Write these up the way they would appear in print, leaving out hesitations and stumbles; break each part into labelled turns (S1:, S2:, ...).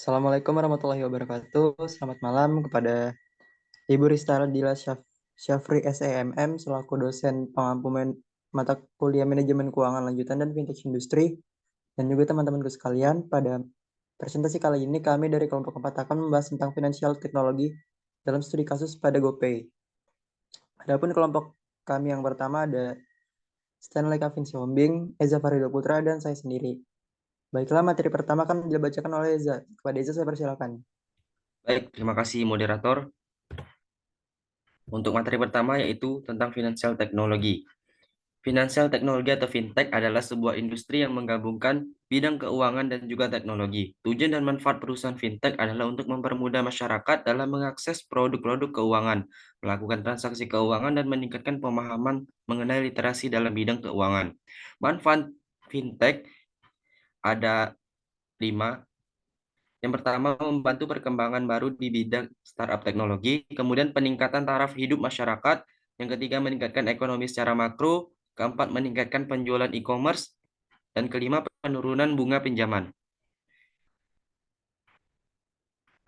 S1: Assalamualaikum warahmatullahi wabarakatuh. Selamat malam kepada Ibu Rista Dila Syafri SEMM selaku dosen pengampu mata kuliah Manajemen Keuangan Lanjutan dan Fintech Industri, dan juga teman-temanku sekalian. Pada presentasi kali ini kami dari kelompok 4 akan membahas tentang finansial teknologi dalam studi kasus pada GoPay. Adapun kelompok kami yang pertama ada Stanley Kavin Siombing, Eza Farido Putra, dan saya sendiri. Baiklah, materi pertama akan dibacakan oleh Eza. Kepada Eza saya persilakan.
S2: Baik, terima kasih moderator. Untuk materi pertama yaitu tentang finansial teknologi. Finansial teknologi atau fintech adalah sebuah industri yang menggabungkan bidang keuangan dan juga teknologi. Tujuan dan manfaat perusahaan fintech adalah untuk mempermudah masyarakat dalam mengakses produk-produk keuangan, melakukan transaksi keuangan, dan meningkatkan pemahaman mengenai literasi dalam bidang keuangan. Manfaat fintech ada 5. Yang pertama, membantu perkembangan baru di bidang startup teknologi, kemudian peningkatan taraf hidup masyarakat, yang ketiga meningkatkan ekonomi secara makro, keempat meningkatkan penjualan e-commerce, dan kelima penurunan bunga pinjaman.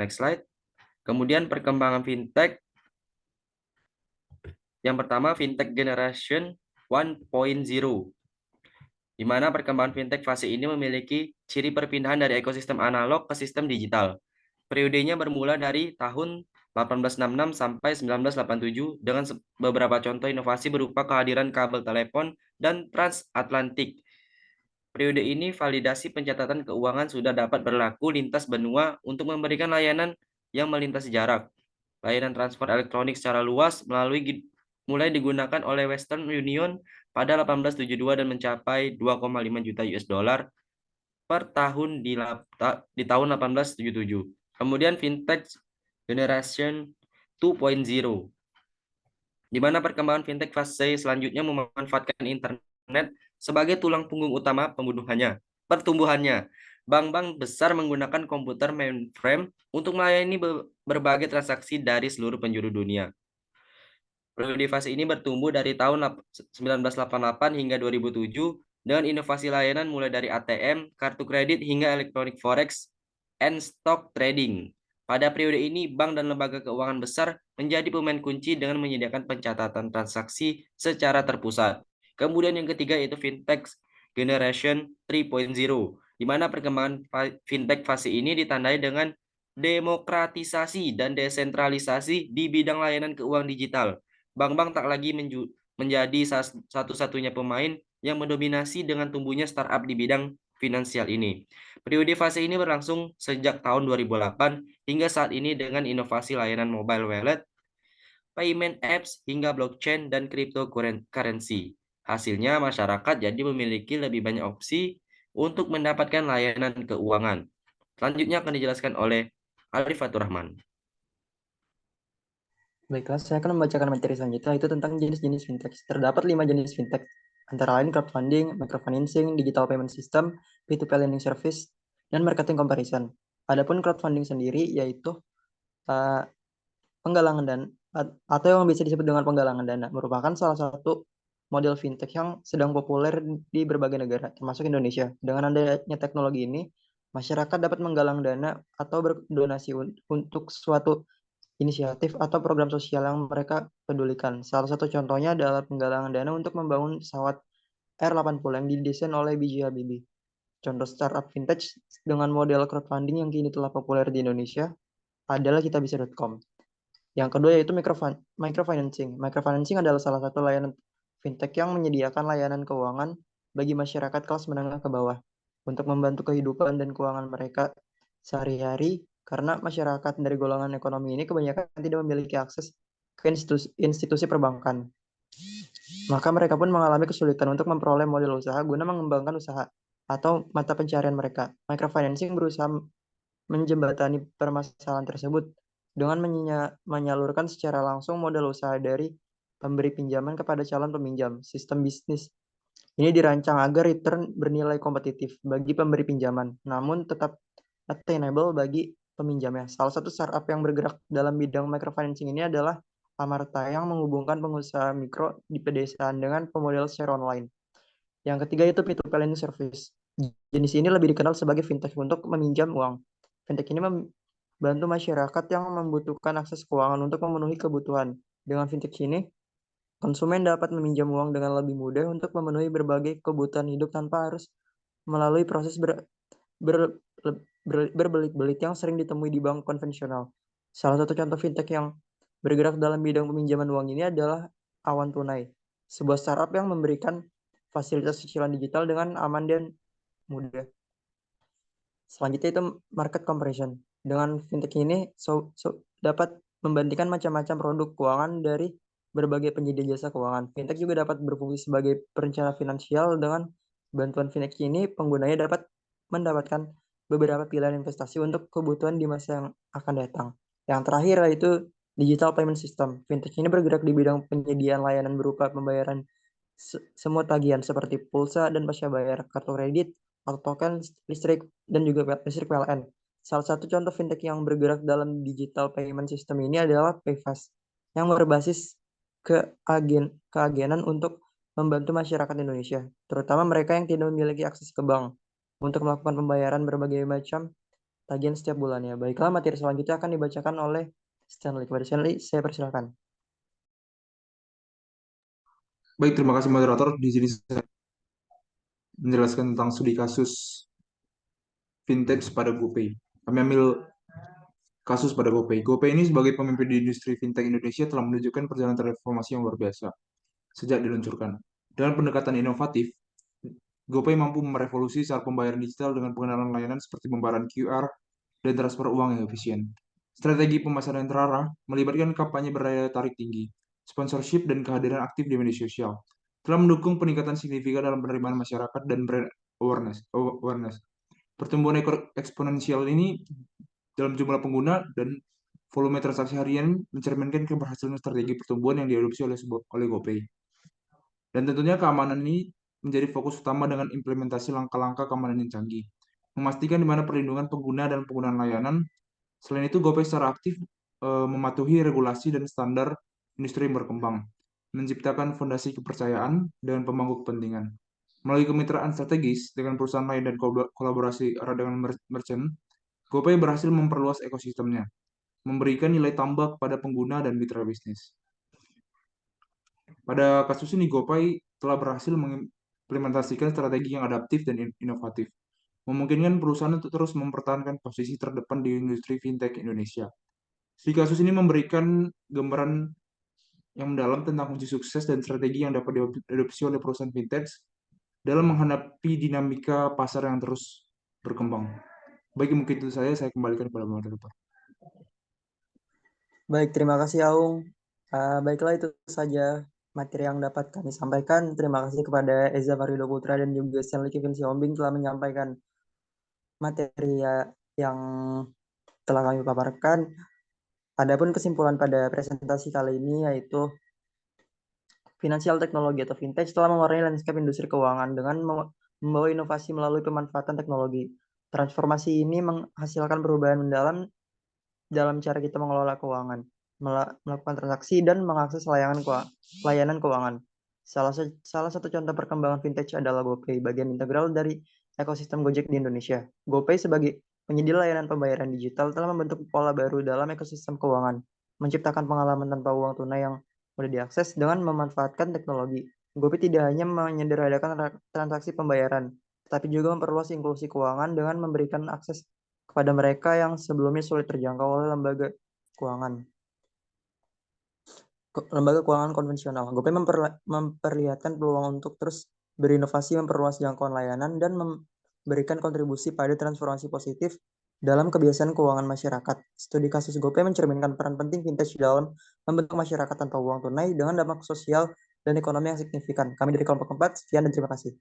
S2: Next slide. Kemudian perkembangan fintech, yang pertama fintech generation 1.0, di mana perkembangan fintech fase ini memiliki ciri perpindahan dari ekosistem analog ke sistem digital. Periodenya bermula dari tahun 1866 sampai 1987 dengan beberapa contoh inovasi berupa kehadiran kabel telepon dan transatlantik. Periode ini validasi pencatatan keuangan sudah dapat berlaku lintas benua untuk memberikan layanan yang melintasi jarak. Layanan transfer elektronik secara luas mulai digunakan oleh Western Union pada 1872 dan mencapai 2,5 juta US dollar per tahun di tahun 1877. Kemudian fintech generation 2.0, di mana perkembangan fintech fase selanjutnya memanfaatkan internet sebagai tulang punggung utama pertumbuhannya. Bank-bank besar menggunakan komputer mainframe untuk melayani berbagai transaksi dari seluruh penjuru dunia. Periode fase ini bertumbuh dari tahun 1988 hingga 2007 dengan inovasi layanan mulai dari ATM, kartu kredit hingga elektronik forex and stock trading. Pada periode ini, bank dan lembaga keuangan besar menjadi pemain kunci dengan menyediakan pencatatan transaksi secara terpusat. Kemudian yang ketiga yaitu fintech generation 3.0, di mana perkembangan fintech fase ini ditandai dengan demokratisasi dan desentralisasi di bidang layanan keuangan digital. Bank-bank tak lagi menjadi satu-satunya pemain yang mendominasi dengan tumbuhnya startup di bidang finansial ini. Periode fase ini berlangsung sejak tahun 2008 hingga saat ini dengan inovasi layanan mobile wallet, payment apps, hingga blockchain dan cryptocurrency. Hasilnya, masyarakat jadi memiliki lebih banyak opsi untuk mendapatkan layanan keuangan. Selanjutnya akan dijelaskan oleh Arif Fatur Rahman.
S1: Baiklah, saya akan membacakan materi selanjutnya, itu tentang jenis-jenis fintech. Terdapat 5 jenis fintech, antara lain crowdfunding, microfinancing, digital payment system, P2P lending service, dan marketing comparison. Adapun crowdfunding sendiri yaitu uh, penggalangan dana atau yang bisa disebut dengan penggalangan dana, merupakan salah satu model fintech yang sedang populer di berbagai negara, termasuk Indonesia. Dengan adanya teknologi ini, masyarakat dapat menggalang dana atau berdonasi untuk suatu inisiatif atau program sosial yang mereka pedulikan. Salah satu contohnya adalah penggalangan dana untuk membangun pesawat R80 yang didesain oleh B.J. Habibie. Contoh startup vintage dengan model crowdfunding yang kini telah populer di Indonesia adalah kitabisa.com. Yang kedua yaitu microfinancing. Microfinancing adalah salah satu layanan fintech yang menyediakan layanan keuangan bagi masyarakat kelas menengah ke bawah untuk membantu kehidupan dan keuangan mereka sehari-hari, karena masyarakat dari golongan ekonomi ini kebanyakan tidak memiliki akses ke institusi perbankan. Maka mereka pun mengalami kesulitan untuk memperoleh modal usaha guna mengembangkan usaha atau mata pencarian mereka. Microfinancing berusaha menjembatani permasalahan tersebut dengan menyalurkan secara langsung modal usaha dari pemberi pinjaman kepada calon peminjam. Sistem bisnis ini dirancang agar return bernilai kompetitif bagi pemberi pinjaman, namun tetap attainable bagi peminjamnya. Salah satu startup yang bergerak dalam bidang microfinancing ini adalah Amarta yang menghubungkan pengusaha mikro di pedesaan dengan pemodal secara online. Yang ketiga itu P2P lending service. Jenis ini lebih dikenal sebagai fintech untuk meminjam uang. Fintech ini membantu masyarakat yang membutuhkan akses keuangan untuk memenuhi kebutuhan. Dengan fintech ini, konsumen dapat meminjam uang dengan lebih mudah untuk memenuhi berbagai kebutuhan hidup tanpa harus melalui proses ber- berbelit-belit yang sering ditemui di bank konvensional. Salah satu contoh fintech yang bergerak dalam bidang peminjaman uang ini adalah Awan Tunai, sebuah startup yang memberikan fasilitas cicilan digital dengan aman dan mudah. Selanjutnya itu market comparison. Dengan fintech ini dapat membandingkan macam-macam produk keuangan dari berbagai penyedia jasa keuangan. Fintech juga dapat berfungsi sebagai perencana finansial. Dengan bantuan fintech ini, penggunanya dapat mendapatkan beberapa pilihan investasi untuk kebutuhan di masa yang akan datang. Yang terakhir yaitu digital payment system. Fintech ini bergerak di bidang penyediaan layanan berupa pembayaran semua tagihan seperti pulsa dan pasca bayar, kartu kredit, atau token listrik, dan juga listrik PLN. Salah satu contoh fintech yang bergerak dalam digital payment system ini adalah PayFast, yang berbasis keagenan untuk membantu masyarakat Indonesia, terutama mereka yang tidak memiliki akses ke bank, untuk melakukan pembayaran berbagai macam tagihan setiap bulannya. Baiklah, materi selanjutnya akan dibacakan oleh Stanley. Kepada Stanley, saya persilakan.
S3: Baik, terima kasih moderator. Di sini saya menjelaskan tentang studi kasus fintech pada GoPay. Kami ambil kasus pada GoPay. GoPay ini sebagai pemimpin di industri fintech Indonesia telah menunjukkan perjalanan transformasi yang luar biasa sejak diluncurkan. Dengan pendekatan inovatif, GoPay mampu merevolusi cara pembayaran digital dengan pengenalan layanan seperti pembayaran QR dan transfer uang yang efisien. Strategi pemasaran yang terarah melibatkan kampanye berdaya tarik tinggi, sponsorship, dan kehadiran aktif di media sosial. Telah mendukung peningkatan signifikan dalam penerimaan masyarakat dan brand awareness. Pertumbuhan eksponensial ini dalam jumlah pengguna dan volume transaksi harian mencerminkan keberhasilan strategi pertumbuhan yang diadopsi oleh GoPay. Dan tentunya keamanan ini menjadi fokus utama dengan implementasi langkah-langkah keamanan yang canggih, memastikan di mana perlindungan pengguna dan penggunaan layanan. Selain itu, GoPay secara aktif mematuhi regulasi dan standar industri yang berkembang, menciptakan fondasi kepercayaan dengan pemangku kepentingan. Melalui kemitraan strategis dengan perusahaan lain dan kolaborasi erat dengan merchant, GoPay berhasil memperluas ekosistemnya, memberikan nilai tambah kepada pengguna dan mitra bisnis. Pada kasus ini, GoPay telah berhasil mengimplementasikan strategi yang adaptif dan inovatif, memungkinkan perusahaan untuk terus mempertahankan posisi terdepan di industri fintech Indonesia. Di kasus ini memberikan gambaran yang mendalam tentang kunci sukses dan strategi yang dapat diadopsi oleh perusahaan fintech dalam menghadapi dinamika pasar yang terus berkembang. Baik, mungkin itu saya kembalikan kepada moderator.
S1: Baik, terima kasih Aung. Baiklah, itu saja materi yang dapat kami sampaikan. Terima kasih kepada Eza Farido Putra dan juga Stanley Kevin Siombing telah menyampaikan materi yang telah kami paparkan. Adapun kesimpulan pada presentasi kali ini yaitu finansial teknologi atau fintech telah mewarnai lanskap industri keuangan dengan membawa inovasi melalui pemanfaatan teknologi. Transformasi ini menghasilkan perubahan mendalam dalam cara kita mengelola keuangan, melakukan transaksi, dan mengakses layanan keuangan. Salah satu contoh perkembangan fintech adalah GoPay, bagian integral dari ekosistem Gojek di Indonesia. GoPay sebagai penyedia layanan pembayaran digital telah membentuk pola baru dalam ekosistem keuangan, menciptakan pengalaman tanpa uang tunai yang mudah diakses dengan memanfaatkan teknologi. GoPay tidak hanya menyederhanakan transaksi pembayaran, tapi juga memperluas inklusi keuangan dengan memberikan akses kepada mereka yang sebelumnya sulit terjangkau oleh lembaga keuangan konvensional. GoPay memperlihatkan peluang untuk terus berinovasi, memperluas jangkauan layanan, dan memberikan kontribusi pada transformasi positif dalam kebiasaan keuangan masyarakat. Studi kasus GoPay mencerminkan peran penting fintech dalam membentuk masyarakat tanpa uang tunai dengan dampak sosial dan ekonomi yang signifikan. Kami dari kelompok 4, sekian dan terima kasih.